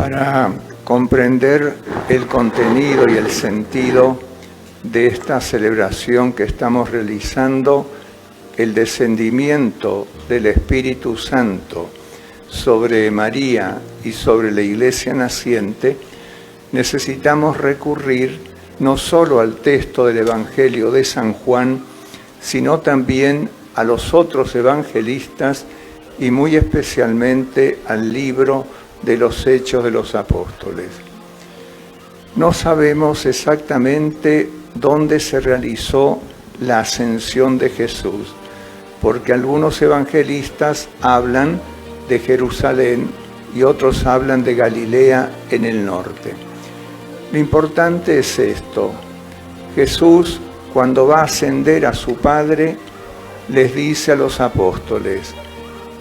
Para comprender el contenido y el sentido de esta celebración que estamos realizando, el descendimiento del Espíritu Santo sobre María y sobre la Iglesia naciente, necesitamos recurrir no solo al texto del Evangelio de San Juan, sino también a los otros evangelistas y muy especialmente al libro de los Hechos de los Apóstoles. No sabemos exactamente dónde se realizó la ascensión de Jesús, porque algunos evangelistas hablan de Jerusalén y otros hablan de Galilea en el norte. Lo importante es esto: Jesús, cuando va a ascender a su Padre, les dice a los apóstoles: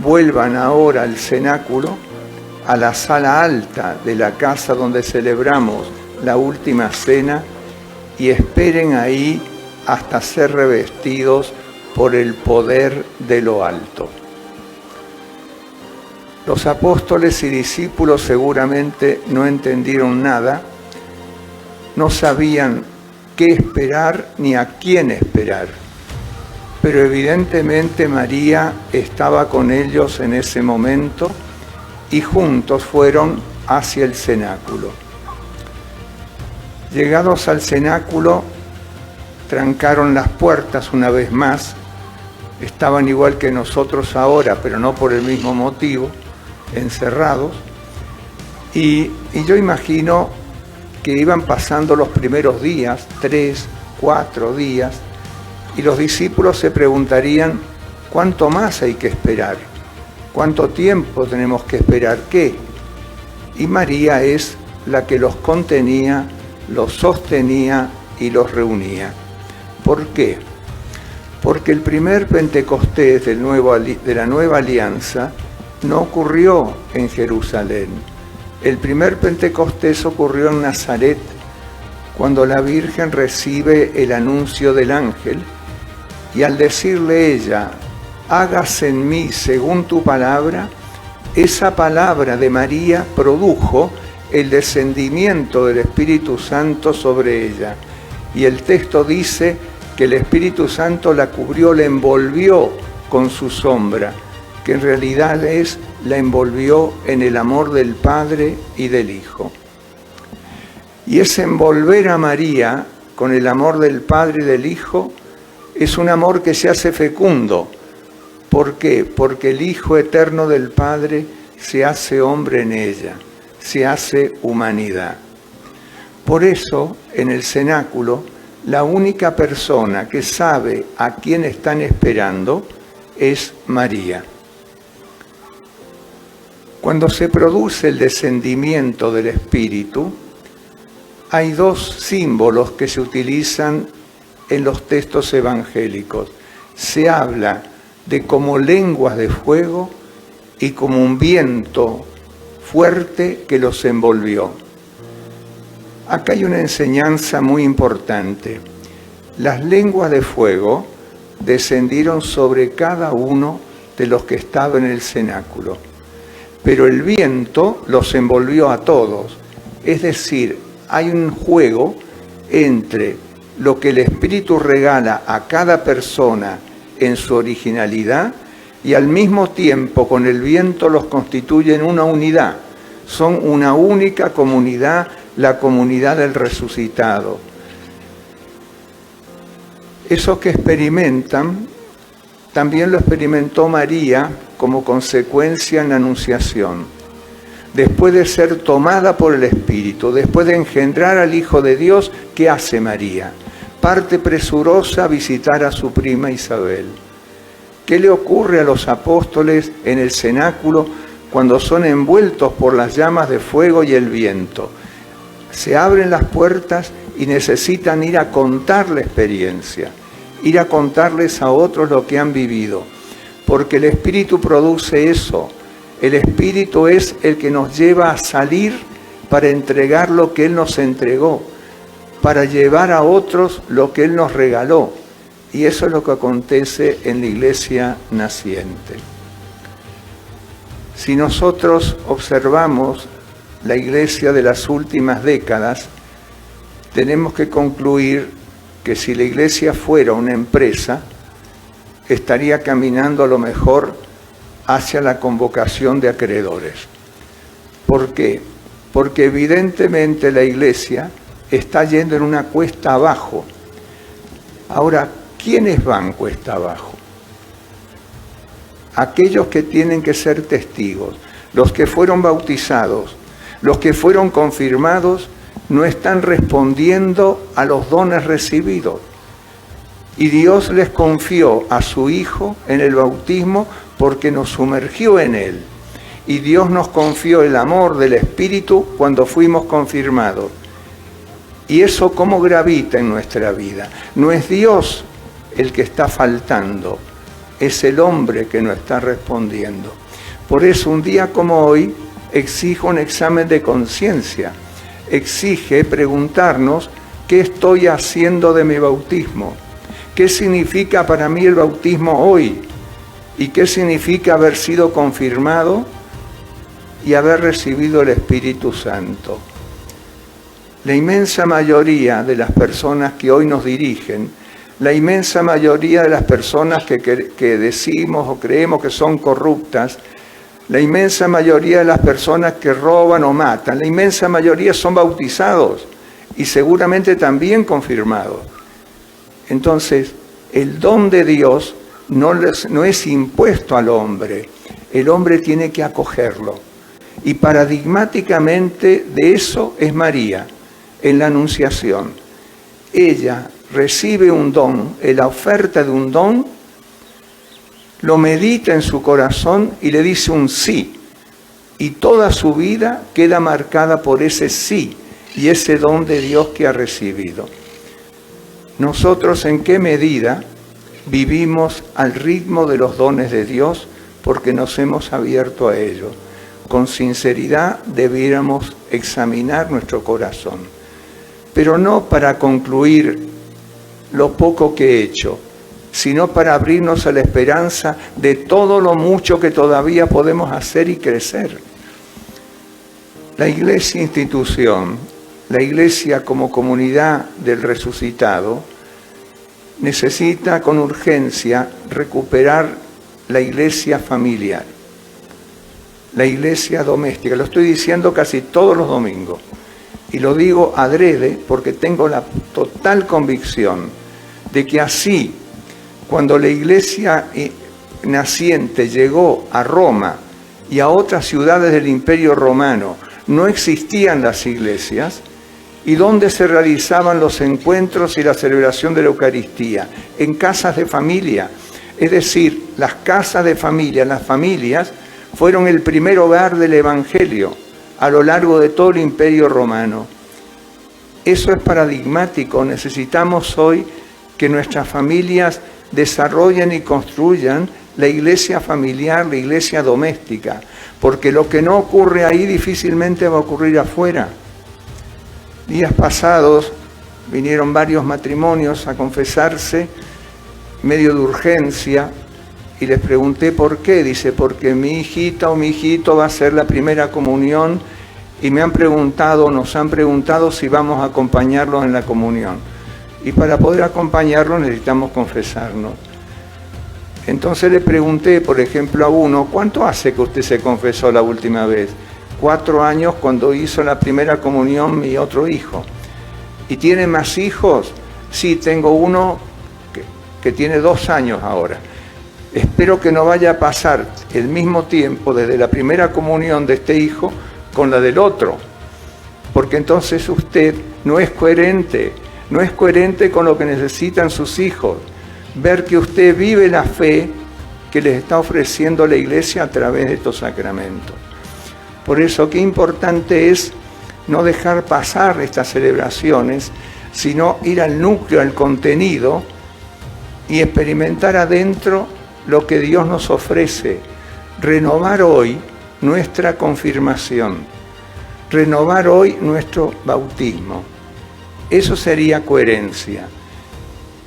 vuelvan ahora al cenáculo, a la sala alta de la casa donde celebramos la última cena, y esperen ahí hasta ser revestidos por el poder de lo alto. Los apóstoles y discípulos seguramente no entendieron nada, no sabían qué esperar ni a quién esperar, pero evidentemente María estaba con ellos en ese momento y juntos fueron hacia el cenáculo. Llegados al cenáculo, trancaron las puertas una vez más. Estaban igual que nosotros ahora, pero no por el mismo motivo, encerrados. Y yo imagino que iban pasando los primeros días, 3, 4 días, y los discípulos se preguntarían: ¿cuánto más hay que esperar? ¿Cuánto tiempo tenemos que esperar qué? Y María es la que los contenía, los sostenía y los reunía. ¿Por qué? Porque el primer Pentecostés de la nueva alianza no ocurrió en Jerusalén. El primer Pentecostés ocurrió en Nazaret, cuando la Virgen recibe el anuncio del ángel, y al decirle ella: hágase en mí según tu palabra, esa palabra de María produjo el descendimiento del Espíritu Santo sobre ella. Y el texto dice que el Espíritu Santo la cubrió, la envolvió con su sombra, que en realidad la envolvió en el amor del Padre y del Hijo. Y ese envolver a María con el amor del Padre y del Hijo es un amor que se hace fecundo. ¿Por qué? Porque el Hijo eterno del Padre se hace hombre en ella, se hace humanidad. Por eso, en el cenáculo, la única persona que sabe a quién están esperando es María. Cuando se produce el descendimiento del Espíritu, hay dos símbolos que se utilizan en los textos evangélicos. Se habla de como lenguas de fuego y como un viento fuerte que los envolvió. Acá hay una enseñanza muy importante. Las lenguas de fuego descendieron sobre cada uno de los que estaban en el cenáculo, pero el viento los envolvió a todos. Es decir, hay un juego entre lo que el Espíritu regala a cada persona en su originalidad y al mismo tiempo con el viento los constituyen una unidad. Son una única comunidad, la comunidad del resucitado. Eso que experimentan, también lo experimentó María como consecuencia en la Anunciación. Después de ser tomada por el Espíritu, después de engendrar al Hijo de Dios, ¿qué hace María? Parte presurosa a visitar a su prima Isabel. ¿Qué le ocurre a los apóstoles en el cenáculo cuando son envueltos por las llamas de fuego y el viento? Se abren las puertas y necesitan ir a contar la experiencia, ir a contarles a otros lo que han vivido, porque el Espíritu produce eso. El Espíritu es el que nos lleva a salir para entregar lo que Él nos entregó, para llevar a otros lo que Él nos regaló. Y eso es lo que acontece en la Iglesia naciente. Si nosotros observamos la iglesia de las últimas décadas, tenemos que concluir que si la iglesia fuera una empresa, estaría caminando a lo mejor hacia la convocación de acreedores. ¿Por qué? Porque evidentemente la iglesia está yendo en una cuesta abajo. Ahora, ¿quiénes van cuesta abajo? Aquellos que tienen que ser testigos, los que fueron bautizados, los que fueron confirmados, no están respondiendo a los dones recibidos. Y Dios les confió a su Hijo en el bautismo porque nos sumergió en Él. Y Dios nos confió el amor del Espíritu cuando fuimos confirmados. Y eso cómo gravita en nuestra vida. No es Dios el que está faltando, es el hombre que no está respondiendo. Por eso un día como hoy exige un examen de conciencia. Exige preguntarnos qué estoy haciendo de mi bautismo, qué significa para mí el bautismo hoy y qué significa haber sido confirmado y haber recibido el Espíritu Santo. La inmensa mayoría de las personas que hoy nos dirigen, la inmensa mayoría de las personas que decimos o creemos que son corruptas, la inmensa mayoría de las personas que roban o matan, la inmensa mayoría son bautizados y seguramente también confirmados. Entonces, el don de Dios no es impuesto al hombre, el hombre tiene que acogerlo. Y paradigmáticamente de eso es María, en la Anunciación. Ella recibe un don, la oferta de un don, lo medita en su corazón y le dice un sí. Y toda su vida queda marcada por ese sí y ese don de Dios que ha recibido. Nosotros, ¿en qué medida vivimos al ritmo de los dones de Dios? Porque nos hemos abierto a ello. Con sinceridad debiéramos examinar nuestro corazón. Pero no para concluir lo poco que he hecho, sino para abrirnos a la esperanza de todo lo mucho que todavía podemos hacer y crecer. La iglesia institución, la iglesia como comunidad del resucitado, necesita con urgencia recuperar la iglesia familiar, la iglesia doméstica. Lo estoy diciendo casi todos los domingos. Y lo digo adrede porque tengo la total convicción de que así, cuando la iglesia naciente llegó a Roma y a otras ciudades del Imperio Romano, no existían las iglesias, y donde se realizaban los encuentros y la celebración de la Eucaristía, en casas de familia. Es decir, las casas de familia, las familias, fueron el primer hogar del Evangelio a lo largo de todo el Imperio Romano. Eso es paradigmático. Necesitamos hoy que nuestras familias desarrollen y construyan la iglesia familiar, la iglesia doméstica, porque lo que no ocurre ahí difícilmente va a ocurrir afuera. Días pasados vinieron varios matrimonios a confesarse, medio de urgencia, y les pregunté por qué. Dice, porque mi hijita o mi hijito va a hacer la primera comunión y nos han preguntado si vamos a acompañarlos en la comunión. Y para poder acompañarlos necesitamos confesarnos. Entonces le pregunté, por ejemplo, a uno, ¿cuánto hace que usted se confesó la última vez? 4 años cuando hizo la primera comunión mi otro hijo. ¿Y tiene más hijos? Sí, tengo uno que tiene 2 años ahora. Espero que no vaya a pasar el mismo tiempo desde la primera comunión de este hijo con la del otro, porque entonces usted no es coherente con lo que necesitan sus hijos, ver que usted vive la fe que les está ofreciendo la iglesia a través de estos sacramentos. Por eso qué importante es no dejar pasar estas celebraciones, sino ir al núcleo, al contenido y experimentar adentro lo que Dios nos ofrece, renovar hoy nuestra confirmación, renovar hoy nuestro bautismo. Eso sería coherencia.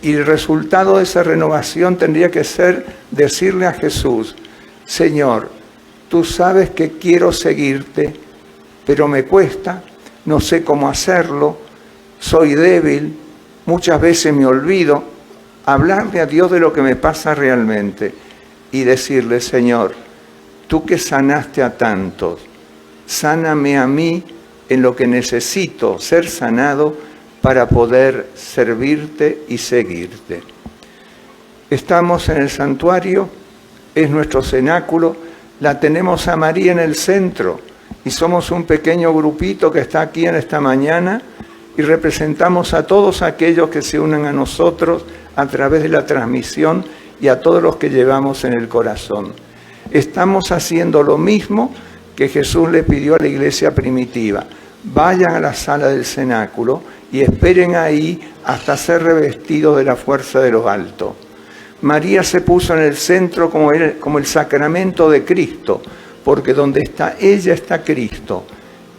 Y el resultado de esa renovación tendría que ser decirle a Jesús, Señor, tú sabes que quiero seguirte pero me cuesta, no sé cómo hacerlo, soy débil, muchas veces me olvido. Hablarle a Dios de lo que me pasa realmente y decirle: Señor, tú que sanaste a tantos, sáname a mí en lo que necesito ser sanado para poder servirte y seguirte. Estamos en el santuario, es nuestro cenáculo, la tenemos a María en el centro y somos un pequeño grupito que está aquí en esta mañana y representamos a todos aquellos que se unen a nosotros a través de la transmisión y a todos los que llevamos en el corazón. Estamos haciendo lo mismo que Jesús le pidió a la iglesia primitiva: vayan a la sala del cenáculo y esperen ahí hasta ser revestidos de la fuerza de lo alto. María se puso en el centro como el sacramento de Cristo, porque donde está ella está Cristo.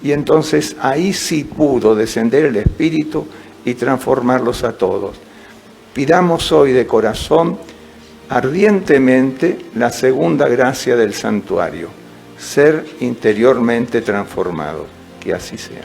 Y entonces ahí sí pudo descender el Espíritu y transformarlos a todos. Pidamos hoy de corazón, ardientemente, la segunda gracia del santuario: ser interiormente transformados. Que así sea.